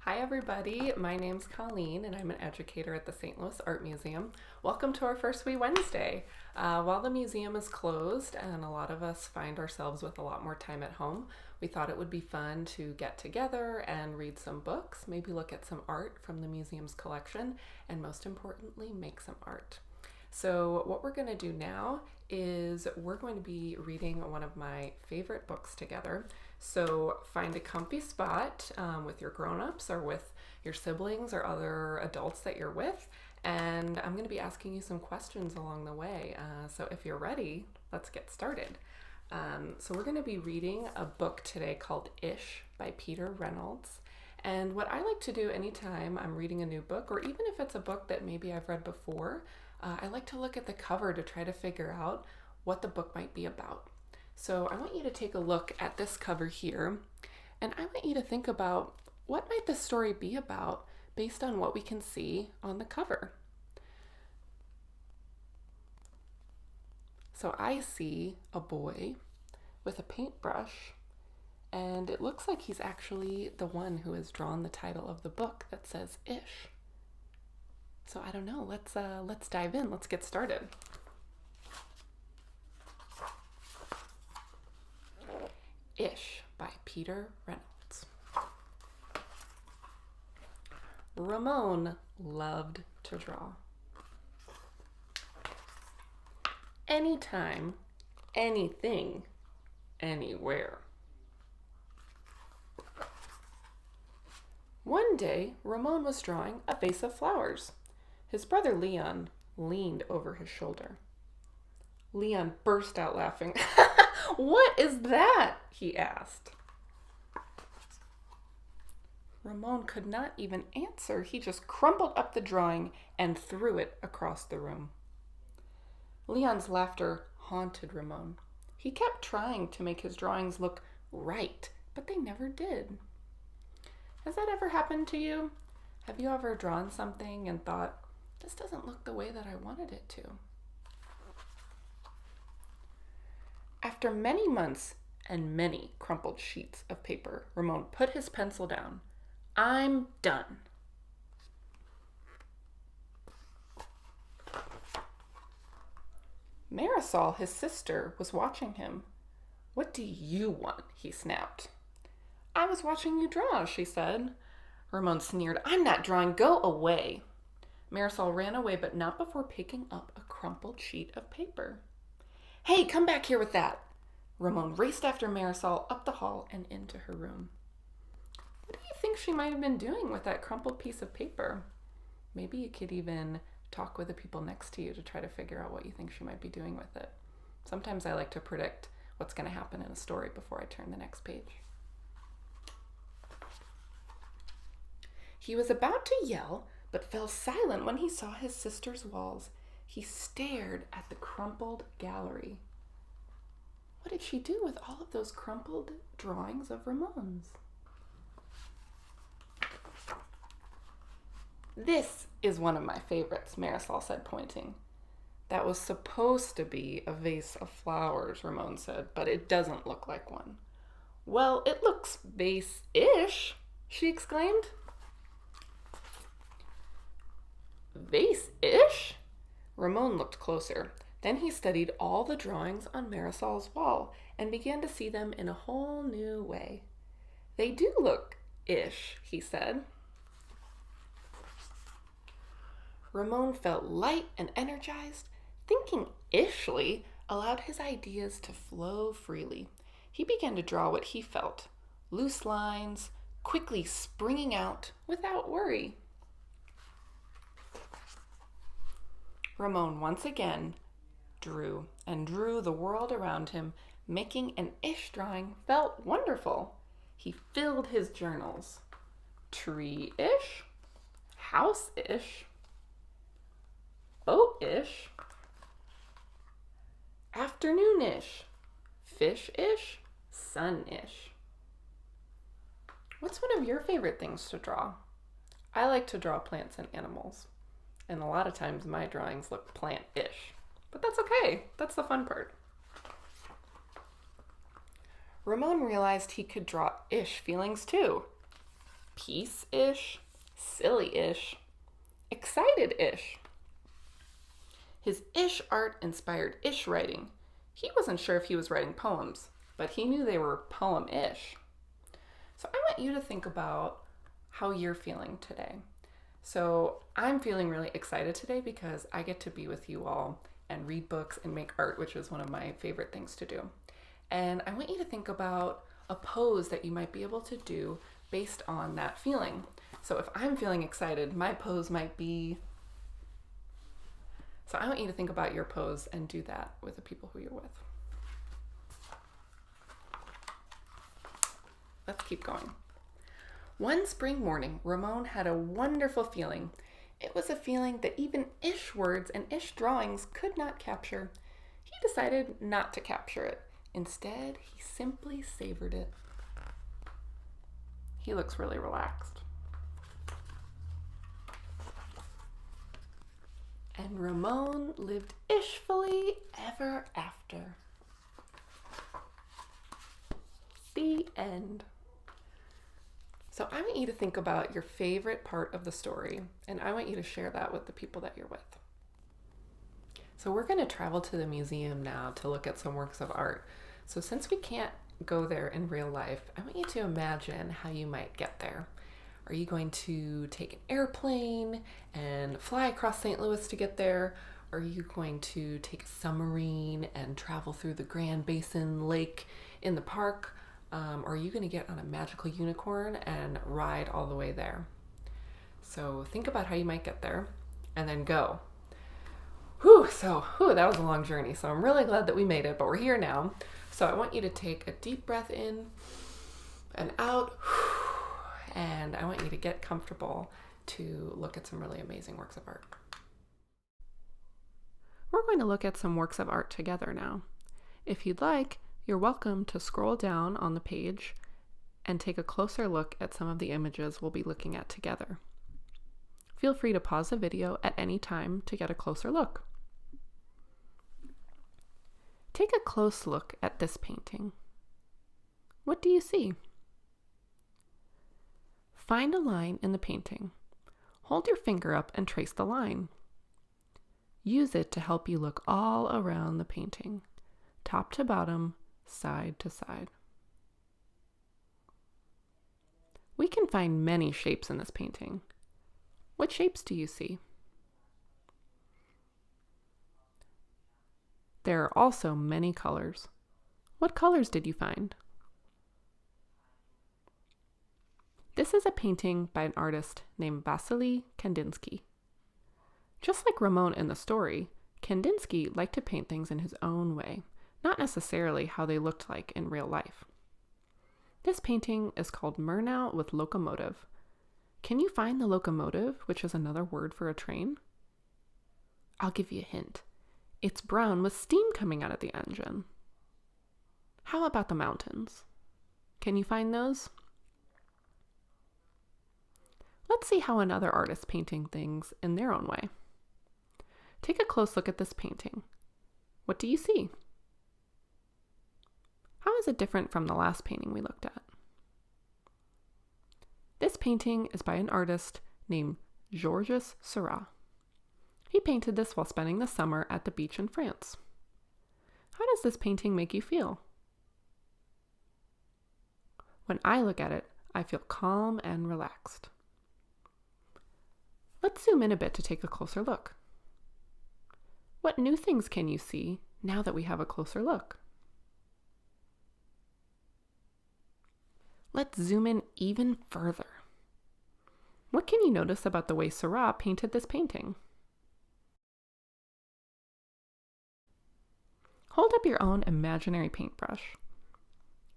Hi everybody, my name's Colleen and I'm an educator at the St. Louis Art Museum. Welcome to our first Wee Wednesday. While the museum is closed and a lot of us find ourselves with a lot more time at home, we thought it would be fun to get together and read some books, maybe look at some art from the museum's collection, and most importantly, make some art. So what we're going to do now is we're going to be reading one of my favorite books together. So find a comfy spot with your grown-ups or with your siblings or other adults that you're with, and I'm going to be asking you some questions along the way. So if you're ready, let's get started. So we're going to be reading a book today called Ish by Peter Reynolds. And what I like to do anytime I'm reading a new book, or even if it's a book that maybe I've read before, I like to look at the cover to try to figure out what the book might be about. So I want you to take a look at this cover here, and I want you to think about what might the story be about based on what we can see on the cover. So I see a boy with a paintbrush, and it looks like he's actually the one who has drawn the title of the book that says Ish. So I don't know, let's dive in, let's get started. Ish by Peter Reynolds. Ramon loved to draw. Anytime, anything, anywhere. One day, Ramon was drawing a vase of flowers. His brother Leon leaned over his shoulder. Leon burst out laughing. "What is that?" he asked. Ramon could not even answer. He just crumpled up the drawing and threw it across the room. Leon's laughter haunted Ramon. He kept trying to make his drawings look right, but they never did. Has that ever happened to you? Have you ever drawn something and thought, this doesn't look the way that I wanted it to? After many months and many crumpled sheets of paper, Ramon put his pencil down. "I'm done." Marisol, his sister, was watching him. "What do you want?" he snapped. "I was watching you draw," she said. Ramon sneered. "I'm not drawing. Go away." Marisol ran away, but not before picking up a crumpled sheet of paper. "Hey, come back here with that." Ramon raced after Marisol up the hall and into her room. What do you think she might have been doing with that crumpled piece of paper? Maybe you could even talk with the people next to you to try to figure out what you think she might be doing with it. Sometimes I like to predict what's going to happen in a story before I turn the next page. He was about to yell, but fell silent when he saw his sister's walls. He stared at the crumpled gallery. What did she do with all of those crumpled drawings of Ramon's? "This is one of my favorites," Marisol said, pointing. "That was supposed to be a vase of flowers," Ramon said, "but it doesn't look like one." "Well, it looks vase-ish," she exclaimed. "Vase-ish?" Ramon looked closer. Then he studied all the drawings on Marisol's wall and began to see them in a whole new way. "They do look ish," he said. Ramon felt light and energized. Thinking ishly allowed his ideas to flow freely. He began to draw what he felt, loose lines, quickly springing out without worry. Ramon once again drew and drew the world around him. Making an ish drawing felt wonderful. He filled his journals. Tree-ish, house-ish, boat-ish, afternoon-ish, fish-ish, sun-ish. What's one of your favorite things to draw? I like to draw plants and animals, and a lot of times my drawings look plant-ish, but that's okay. That's the fun part. Ramon realized he could draw ish feelings too. peace-ish, silly-ish, excited-ish. His ish art inspired ish writing. He wasn't sure if he was writing poems, but he knew they were poem-ish. So I want you to think about how you're feeling today. So I'm feeling really excited today because I get to be with you all and read books and make art, which is one of my favorite things to do. And I want you to think about a pose that you might be able to do based on that feeling. So if I'm feeling excited, my pose might be... So I want you to think about your pose and do that with the people who you're with. Let's keep going. One spring morning, Ramon had a wonderful feeling. It was a feeling that even ish words and ish drawings could not capture. He decided not to capture it. Instead, he simply savored it. He looks really relaxed. And Ramon lived ishfully ever after. The end. So I want you to think about your favorite part of the story, and I want you to share that with the people that you're with. So we're going to travel to the museum now to look at some works of art. So since we can't go there in real life, I want you to imagine how you might get there. Are you going to take an airplane and fly across St. Louis to get there? Are you going to take a submarine and travel through the Grand Basin Lake in the park? Or are you going to get on a magical unicorn and ride all the way there? So think about how you might get there and then go. That was a long journey. So I'm really glad that we made it, but we're here now. So I want you to take a deep breath in and out. And I want you to get comfortable to look at some really amazing works of art. We're going to look at some works of art together now. If you'd like, you're welcome to scroll down on the page and take a closer look at some of the images we'll be looking at together. Feel free to pause the video at any time to get a closer look. Take a close look at this painting. What do you see? Find a line in the painting. Hold your finger up and trace the line. Use it to help you look all around the painting, top to bottom, side to side. We can find many shapes in this painting. What shapes do you see? There are also many colors. What colors did you find? This is a painting by an artist named Wassily Kandinsky. Just like Ramon in the story, Kandinsky liked to paint things in his own way, not necessarily how they looked like in real life. This painting is called Murnau with Locomotive. Can you find the locomotive, which is another word for a train? I'll give you a hint. It's brown with steam coming out of the engine. How about the mountains? Can you find those? Let's see how another artist painting things in their own way. Take a close look at this painting. What do you see? How is it different from the last painting we looked at? This painting is by an artist named Georges Seurat. He painted this while spending the summer at the beach in France. How does this painting make you feel? When I look at it, I feel calm and relaxed. Let's zoom in a bit to take a closer look. What new things can you see now that we have a closer look? Let's zoom in even further. What can you notice about the way Seurat painted this painting? Hold up your own imaginary paintbrush.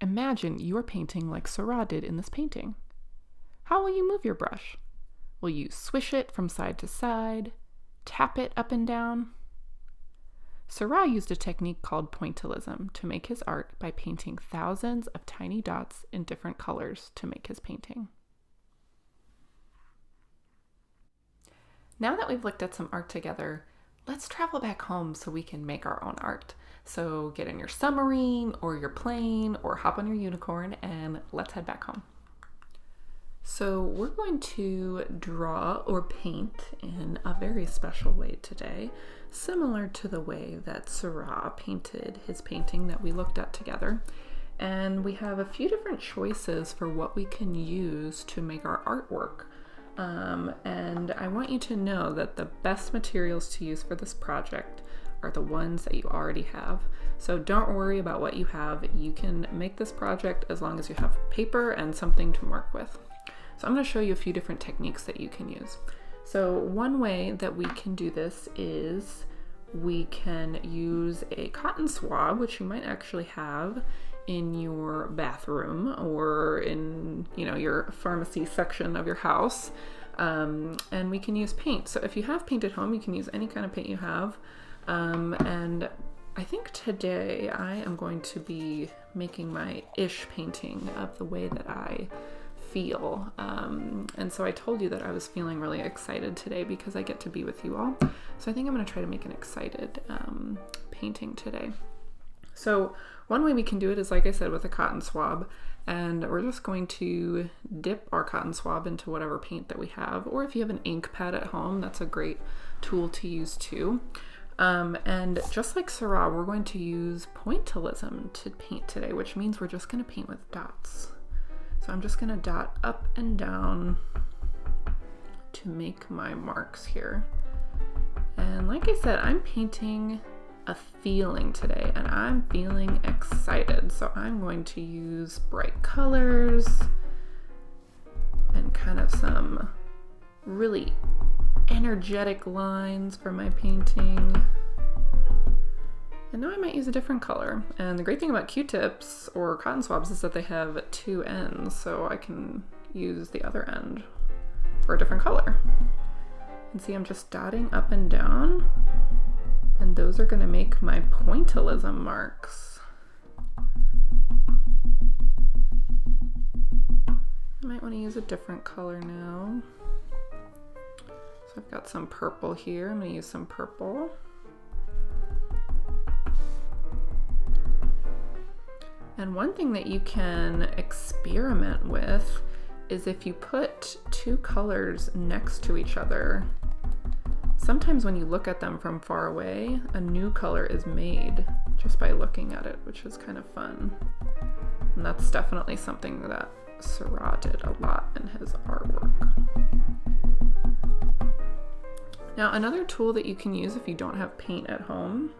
Imagine you are painting like Seurat did in this painting. How will you move your brush? Will you swish it from side to side, tap it up and down? Seurat used a technique called pointillism to make his art by painting thousands of tiny dots in different colors to make his painting. Now that we've looked at some art together, let's travel back home so we can make our own art. So get in your submarine or your plane or hop on your unicorn and let's head back home. So we're going to draw or paint in a very special way today, similar to the way that Seurat painted his painting that we looked at together. And we have a few different choices for what we can use to make our artwork. And I want you to know that the best materials to use for this project are the ones that you already have. So don't worry about what you have. You can make this project as long as you have paper and something to mark with. So I'm going to show you a few different techniques that you can use. So one way that we can do this is we can use a cotton swab, which you might actually have in your bathroom or in, your pharmacy section of your house. And we can use paint. So if you have paint at home, you can use any kind of paint you have. And I think today I am going to be making my ish painting of the way that I feel. And so I told you that I was feeling really excited today because I get to be with you all. So I think I'm going to try to make an excited painting today. So one way we can do it is, like I said, with a cotton swab. And we're just going to dip our cotton swab into whatever paint that we have. Or if you have an ink pad at home, that's a great tool to use too. And just like Seurat, we're going to use pointillism to paint today, which means we're just going to paint with dots. So I'm just going to dot up and down to make my marks here. And like I said, I'm painting a feeling today and I'm feeling excited. So I'm going to use bright colors and kind of some really energetic lines for my painting. And now I might use a different color. And the great thing about Q-tips or cotton swabs is that they have two ends, so I can use the other end for a different color. And see, I'm just dotting up and down, and those are going to make my pointillism marks. I might want to use a different color now. So I've got some purple here. I'm going to use some purple. And one thing that you can experiment with is if you put two colors next to each other, sometimes when you look at them from far away, a new color is made just by looking at it, which is kind of fun. And that's definitely something that Seurat did a lot in his artwork. Now, another tool that you can use if you don't have paint at home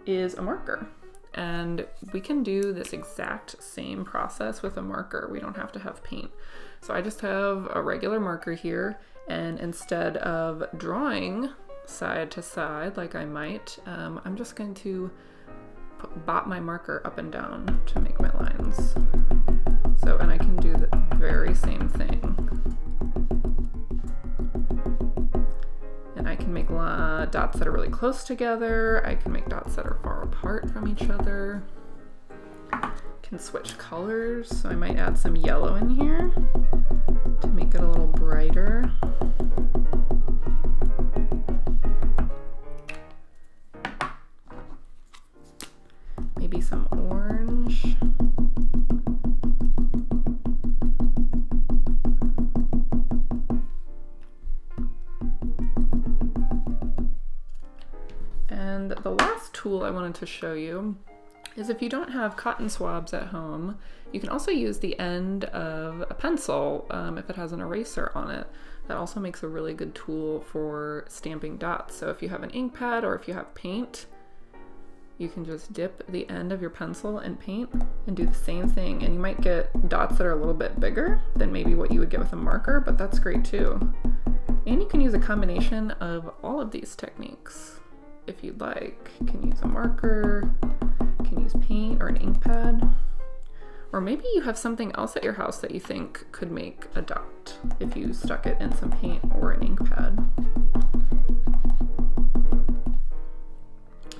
is a marker. And we can do this exact same process with a marker. We don't have to have paint. So I just have a regular marker here, and instead of drawing side to side like I might, I'm just going to bot my marker up and down to make my lines. So, and I can do the very same thing. And I can make dots that are really close together. I can make dots that are far apart from each other. Can switch colors, so I might add some yellow in here to make it a little brighter. Maybe some orange. And the last tool I wanted to show you is if you don't have cotton swabs at home, you can also use the end of a pencil if it has an eraser on it. That also makes a really good tool for stamping dots. So if you have an ink pad or if you have paint, you can just dip the end of your pencil in paint and do the same thing. And you might get dots that are a little bit bigger than maybe what you would get with a marker, but that's great too. And you can use a combination of all of these techniques if you'd like. You can use a marker, you can use paint or an ink pad, or maybe you have something else at your house that you think could make a dot if you stuck it in some paint or an ink pad.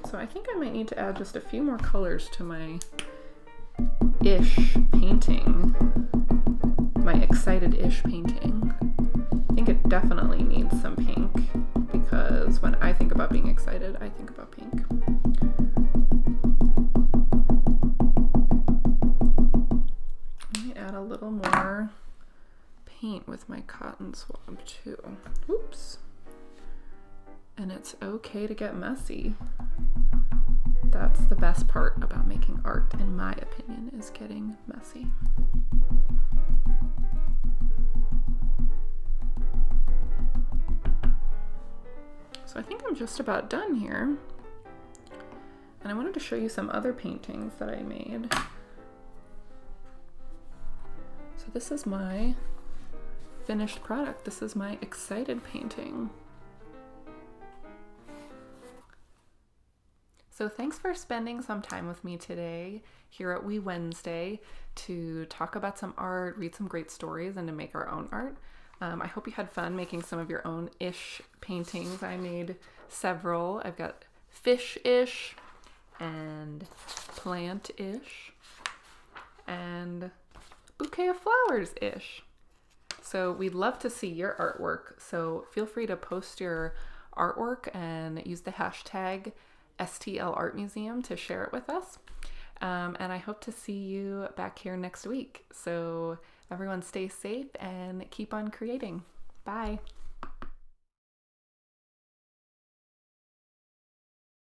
So I think I might need to add just a few more colors to my ish painting, my excited-ish painting. I think it definitely needs some pink because when I think about being excited, I think about pink. Let me add a little more cotton swab too. Oops. And it's okay to get messy. That's the best part about making art, in my opinion, is getting messy. So I think I'm just about done here. And I wanted to show you some other paintings that I made. So this is my finished product. This is my excited painting. So thanks for spending some time with me today here at We Wednesday to talk about some art, read some great stories, and to make our own art. I hope you had fun making some of your own-ish paintings. I made several. I've got fish-ish and plant-ish and bouquet of flowers-ish. So we'd love to see your artwork. So feel free to post your artwork and use the hashtag STL Art Museum to share it with us. And I hope to see you back here next week. So everyone stay safe and keep on creating. Bye.